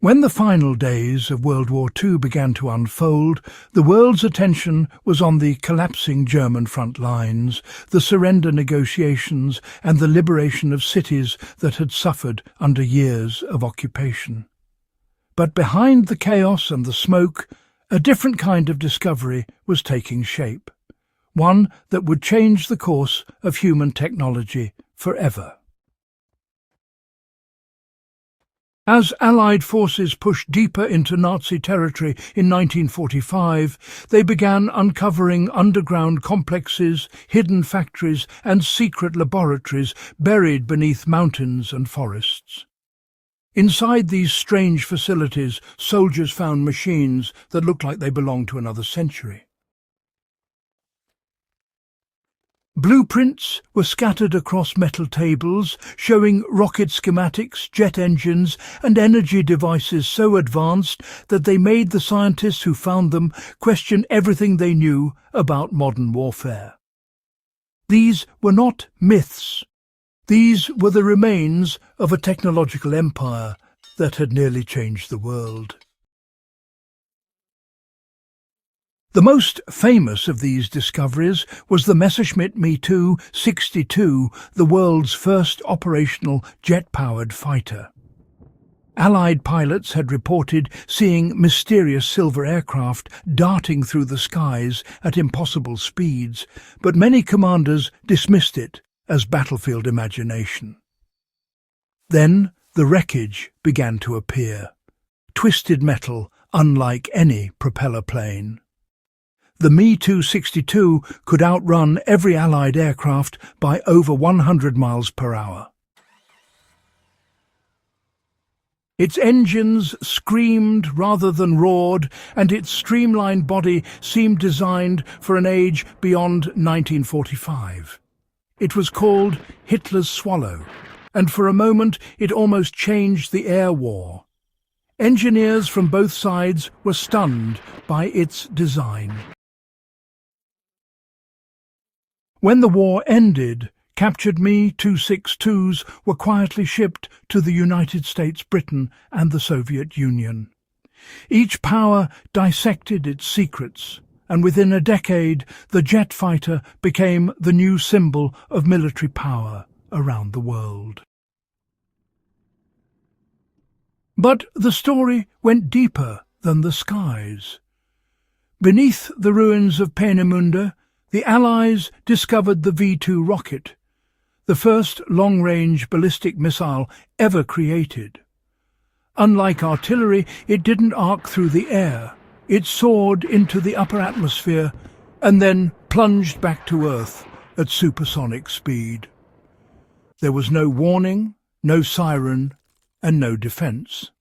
When the final days of World War II began to unfold, the world's attention was on the collapsing German front lines, the surrender negotiations and the liberation of cities that had suffered under years of occupation. But behind the chaos and the smoke, a different kind of discovery was taking shape, one that would change the course of human technology forever. As Allied forces pushed deeper into Nazi territory in 1945, they began uncovering underground complexes, hidden factories and secret laboratories buried beneath mountains and forests. Inside these strange facilities, soldiers found machines that looked like they belonged to another century. Blueprints were scattered across metal tables, showing rocket schematics, jet engines, and energy devices so advanced that they made the scientists who found them question everything they knew about modern warfare. These were not myths. These were the remains of a technological empire that had nearly changed the world. The most famous of these discoveries was the Messerschmitt Me 62, the world's first operational jet-powered fighter. Allied pilots had reported seeing mysterious silver aircraft darting through the skies at impossible speeds, but many commanders dismissed it as battlefield imagination. Then the wreckage began to appear, twisted metal unlike any propeller plane. The Me 62 could outrun every Allied aircraft by over 100 miles per hour. Its engines screamed rather than roared, and its streamlined body seemed designed for an age beyond 1945. It was called Hitler's Swallow, and for a moment it almost changed the air war. Engineers from both sides were stunned by its design. When the war ended, captured Me 262s were quietly shipped to the United States, Britain and the Soviet Union. Each power dissected its secrets, and within a decade the jet fighter became the new symbol of military power around the world. But the story went deeper than the skies. Beneath the ruins of Peenemünde, the Allies discovered the V-2 rocket, the first long-range ballistic missile ever created. Unlike artillery, it didn't arc through the air. It soared into the upper atmosphere and then plunged back to Earth at supersonic speed. There was no warning, no siren, and no defence.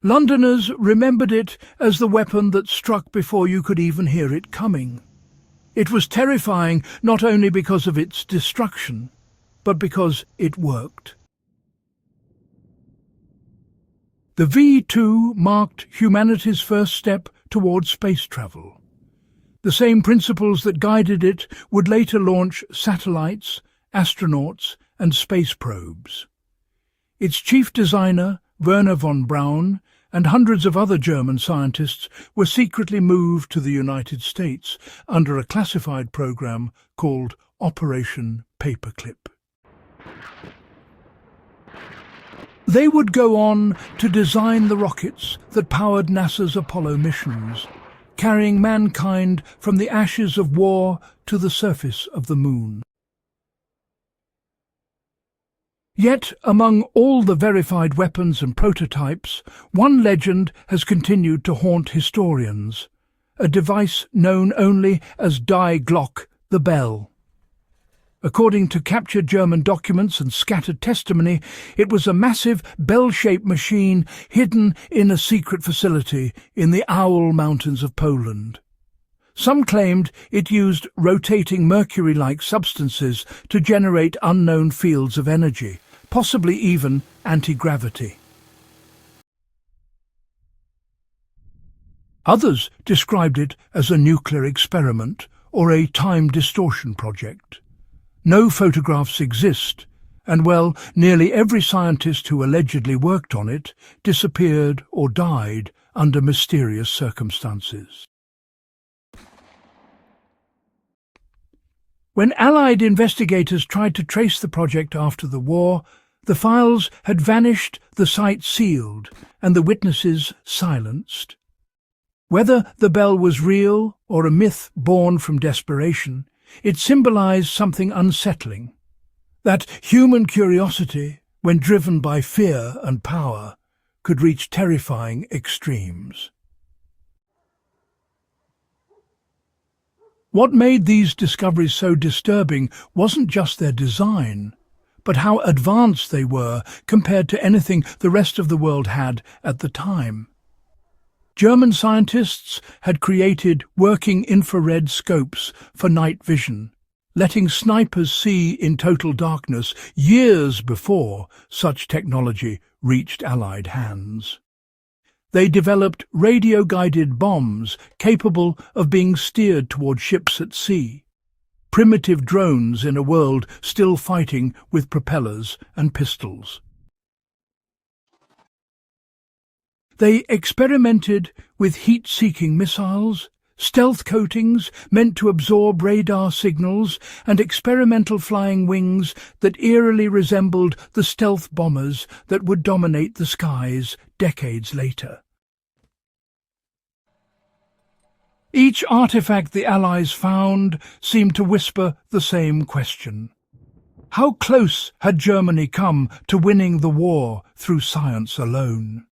Londoners remembered it as the weapon that struck before you could even hear it coming. It was terrifying not only because of its destruction, but because it worked. The V-2 marked humanity's first step towards space travel. The same principles that guided it would later launch satellites, astronauts, and space probes. Its chief designer, Wernher von Braun, and hundreds of other German scientists were secretly moved to the United States under a classified program called Operation Paperclip. They would go on to design the rockets that powered NASA's Apollo missions, carrying mankind from the ashes of war to the surface of the moon. Yet, among all the verified weapons and prototypes, one legend has continued to haunt historians, a device known only as Die Glock, the bell. According to captured German documents and scattered testimony, it was a massive bell-shaped machine hidden in a secret facility in the Owl Mountains of Poland. Some claimed it used rotating mercury-like substances to generate unknown fields of energy, possibly even anti-gravity. Others described it as a nuclear experiment or a time distortion project. No photographs exist, And well, nearly every scientist who allegedly worked on it disappeared or died under mysterious circumstances. When Allied investigators tried to trace the project after the war, the files had vanished, the site sealed, and the witnesses silenced. Whether the bell was real or a myth born from desperation, it symbolized something unsettling. That human curiosity, when driven by fear and power, could reach terrifying extremes. What made these discoveries so disturbing wasn't just their design, but how advanced they were compared to anything the rest of the world had at the time. German scientists had created working infrared scopes for night vision, letting snipers see in total darkness years before such technology reached Allied hands. They developed radio-guided bombs capable of being steered toward ships at sea, primitive drones in a world still fighting with propellers and pistols. They experimented with heat-seeking missiles, stealth coatings meant to absorb radar signals, and experimental flying wings that eerily resembled the stealth bombers that would dominate the skies decades later. Each artifact the Allies found seemed to whisper the same question. How close had Germany come to winning the war through science alone?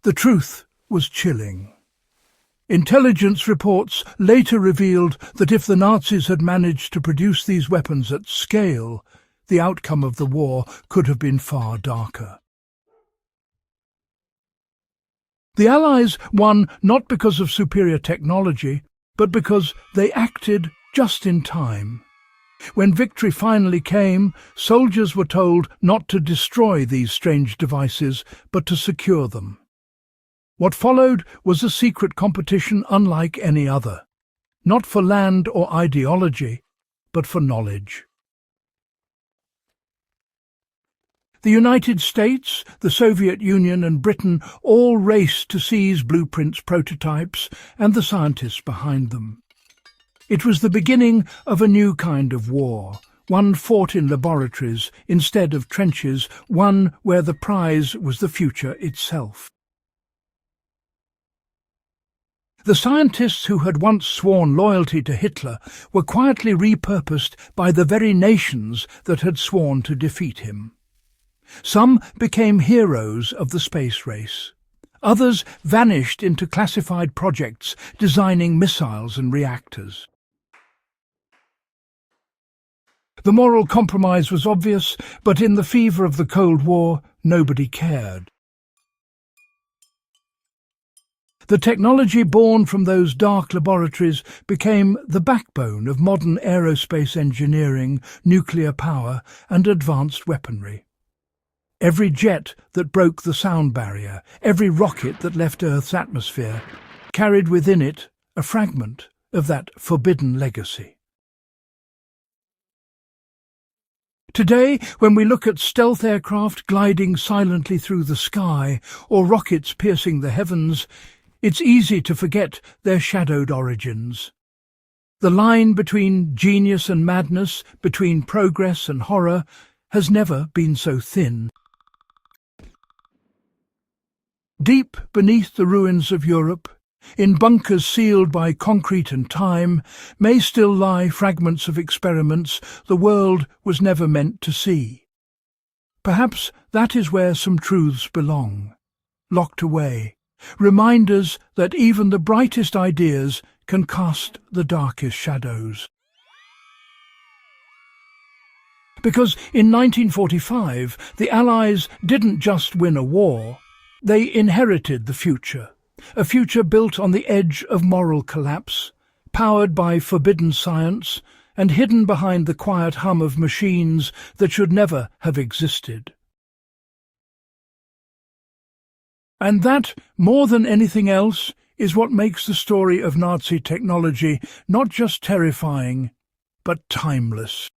The truth was chilling. Intelligence reports later revealed that if the Nazis had managed to produce these weapons at scale, the outcome of the war could have been far darker. The Allies won not because of superior technology, but because they acted just in time. When victory finally came, soldiers were told not to destroy these strange devices, but to secure them. What followed was a secret competition unlike any other, not for land or ideology, but for knowledge. The United States, the Soviet Union and Britain all raced to seize blueprints, prototypes, and the scientists behind them. It was the beginning of a new kind of war, one fought in laboratories instead of trenches, one where the prize was the future itself. The scientists who had once sworn loyalty to Hitler were quietly repurposed by the very nations that had sworn to defeat him. Some became heroes of the space race. Others vanished into classified projects designing missiles and reactors. The moral compromise was obvious, but in the fever of the Cold War, nobody cared. The technology born from those dark laboratories became the backbone of modern aerospace engineering, nuclear power, and advanced weaponry. Every jet that broke the sound barrier, every rocket that left Earth's atmosphere, carried within it a fragment of that forbidden legacy. Today, when we look at stealth aircraft gliding silently through the sky or rockets piercing the heavens, it's easy to forget their shadowed origins. The line between genius and madness, between progress and horror, has never been so thin. Deep beneath the ruins of Europe, in bunkers sealed by concrete and time, may still lie fragments of experiments the world was never meant to see. Perhaps that is where some truths belong, locked away, reminders that even the brightest ideas can cast the darkest shadows. Because in 1945, the Allies didn't just win a war, they inherited the future, a future built on the edge of moral collapse, powered by forbidden science and hidden behind the quiet hum of machines that should never have existed. And that, more than anything else, is what makes the story of Nazi technology not just terrifying, but timeless.